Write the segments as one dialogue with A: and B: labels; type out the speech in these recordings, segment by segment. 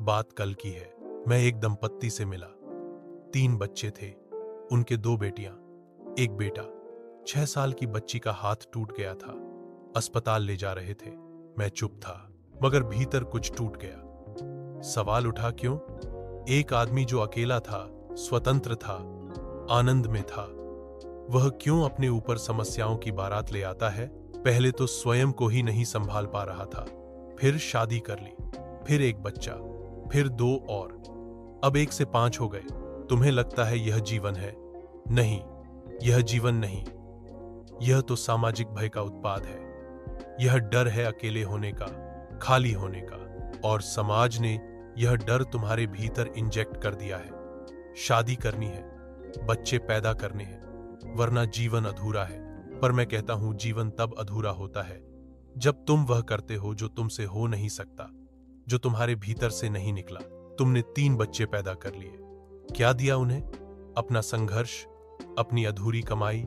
A: बात कल की है। मैं एक दंपत्ति से मिला। 3 बच्चे थे, उनके 2 बेटियां, एक बेटा। 6 साल की बच्ची का हाथ टूट गया था। अस्पताल ले जा रहे थे। मैं चुप था, मगर भीतर कुछ टूट गया। सवाल उठा, क्यों? एक आदमी जो अकेला था, स्वतंत्र था, आनंद में था, वह क्यों अपने ऊपर समस्याओं की बारात ले आता है? पहले तो स्वयं को ही नहीं संभाल पा रहा था, फिर शादी कर ली, फिर एक बच्चा, फिर 2 और, अब 1 से 5 हो गए। तुम्हें लगता है यह जीवन है? नहीं, यह जीवन नहीं। यह तो सामाजिक भय का उत्पाद है। यह डर है अकेले होने का, खाली होने का, और समाज ने यह डर तुम्हारे भीतर इंजेक्ट कर दिया है। शादी करनी है, बच्चे पैदा करने हैं, वरना जीवन अधूरा है। पर मैं कहता हूं, जीवन तब अधूरा होता है जब तुम वह करते हो जो तुमसे हो नहीं सकता, जो तुम्हारे भीतर से नहीं निकला। तुमने 3 बच्चे पैदा कर लिए। क्या दिया उन्हें? अपना संघर्ष, अपनी अधूरी कमाई,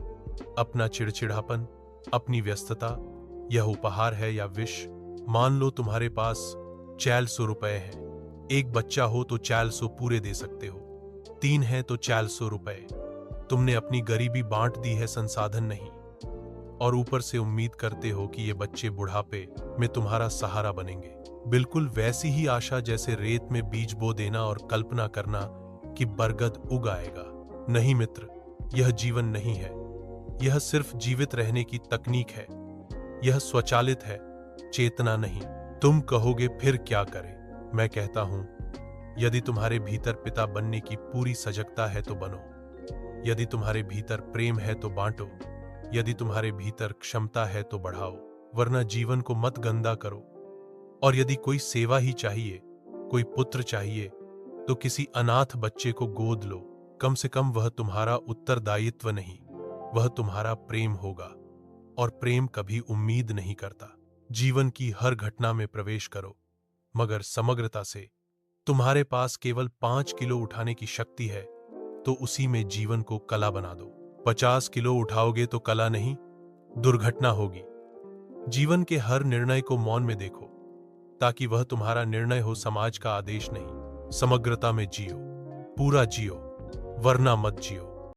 A: अपना चिड़चिड़ापन, अपनी व्यस्तता। यह उपहार है या विष? मान लो तुम्हारे पास 400 रुपए हैं। एक बच्चा हो तो 400 पूरे दे सकते हो, 3 है तो 400 रुपए। तुमने अपनी गरीबी बांट दी है, संसाधन नहीं, और ऊपर से उम्मीद करते हो कि ये बच्चे बुढ़ापे में तुम्हारा सहारा बनेंगे। बिल्कुल वैसी ही आशा जैसे रेत में बीज बो देना और कल्पना करना कि बरगद उग आएगा। नहीं मित्र, यह जीवन नहीं है। यह सिर्फ जीवित रहने की तकनीक है। यह स्वचालित है, चेतना नहीं। तुम कहोगे फिर क्या करें? मैं कहता हूं, यदि तुम्हारे भीतर पिता बनने की पूरी सजगता है तो बनो। यदि तुम्हारे भीतर प्रेम है तो बांटो। यदि तुम्हारे भीतर क्षमता है तो बढ़ाओ, वरना जीवन को मत गंदा करो। और यदि कोई सेवा ही चाहिए, कोई पुत्र चाहिए, तो किसी अनाथ बच्चे को गोद लो। कम से कम वह तुम्हारा उत्तरदायित्व नहीं, वह तुम्हारा प्रेम होगा। और प्रेम कभी उम्मीद नहीं करता। जीवन की हर घटना में प्रवेश करो, मगर समग्रता से। तुम्हारे पास केवल 5 किलो उठाने की शक्ति है, तो उसी में जीवन को कला बना दो। 50 किलो उठाओगे तो कला नहीं, दुर्घटना होगी। जीवन के हर निर्णय को मौन में देखो, ताकि वह तुम्हारा निर्णय हो, समाज का आदेश नहीं। समग्रता में जियो, पूरा जियो, वरना मत जियो।